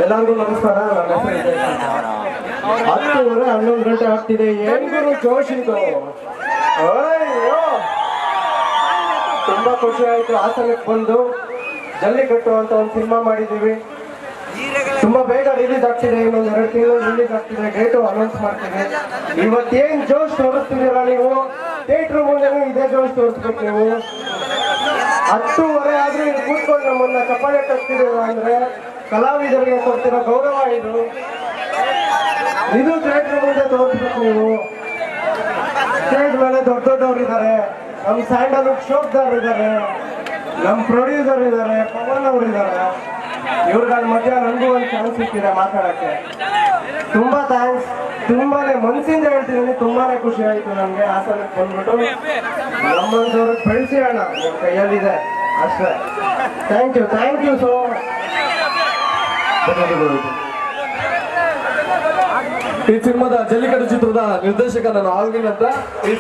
ಎಲ್ಲರಿಗೂ ನಮಸ್ಕಾರ. ನನ್ನ ಹೆಸರು 10:30 11 ಗಂಟೆ ಆಗ್ತಿದೆ. ಏನ್ ಗುರು ಜೋಶ್ ಇದು! ಅಯ್ಯೋ, ತುಂಬಾ ಖುಷಿ ಆಯ್ತು. ಹಾಸನಕ್ಕೆ ಬಂದು ಜಲ್ಲಿಕಟ್ಟು ಅಂತ ಒಂದು ಸಿನಿಮಾ ಮಾಡಿದ್ದೀವಿ. ತುಂಬಾ ಬೇಗ ರಿಲೀಸ್ ಆಗ್ತಿದೆ. ಇನ್ನೊಂದು 2 ತಿಂಗಳು ರಿಲೀಸ್ ಆಗ್ತಿದೆ. ಡೇಟು ಅನೌನ್ಸ್ ಮಾಡ್ತೀವಿ. ಇವತ್ತೇನ್ ಜೋಶ್ ತೋರಿಸ್ತಿದ್ದೀರಾ ನೀವು? ಥಿಯೇಟ್ರ್ ಮುಂದೆನೂ ಇದೇ ಜೋಶ್ ತೋರಿಸ್ಬೇಕು ನೀವು. 10:30 ಆದ್ರೂ ಇಲ್ಲಿ ಕೂತ್ಕೊಂಡು ನಮ್ಮನ್ನ ಚಪ್ಪಾಳೆ ತಗ್ತಿದ್ದೀರ ಅಂದ್ರೆ ಕಲಾವಿದರಿಗೆ ಕೊಡ್ತಿರೋ ಗೌರವ ಇದು. ಥಿಯೇಟ್ರ್ ಮುಂದೆ ತೋರಿಸ್ಬೇಕು ನೀವು. ಸ್ಟೇಜ್ ಮೇಲೆ ದೊಡ್ಡ ದೊಡ್ಡವ್ರು ಇದ್ದಾರೆ. ನಮ್ಮ ಸ್ಯಾಂಡಲ್ವುಡ್ ಶೋಕ್ದಾರ್ ಇದ್ದಾರೆ, ನಮ್ಮ ಪ್ರೊಡ್ಯೂಸರ್ ಇದ್ದಾರೆ, ಪವನ್ ಅವರು ಇದ್ದಾರೆ. ಇವ್ರಗಳ ಮಧ್ಯ ನನಗೂ ಒಂದು ಚಾನ್ಸ್ ಸಿಕ್ಕಿದೆ ಮಾತಾಡಕ್ಕೆ. ತುಂಬಾ ಥ್ಯಾಂಕ್ಸ್. ತುಂಬಾನೇ ಮನಸ್ಸಿಂದ ಹೇಳ್ತಿದ್ದೀನಿ. ತುಂಬಾನೇ ಖುಷಿ ಆಯ್ತು ನಮ್ಗೆ ಹಾಸನಕ್ಕೆ ಬಂದ್ಬಿಟ್ಟು. ನಮ್ಮಂತವ್ರಿಗೆ ಬೆಳೆಸಿ ಅಣ್ಣ ನಿಮ್ಮ ಕೈಯಲ್ಲಿದೆ ಅಷ್ಟೇ. Thank you so much. ಈ ಸಿನಿಮಾದ ಜಲ್ಲಿಕಟ್ಟು ಚಿತ್ರದ ನಿರ್ದೇಶಕ ನಾನು ಆಲ್ವಿನ್ ಅಂತ. ಈ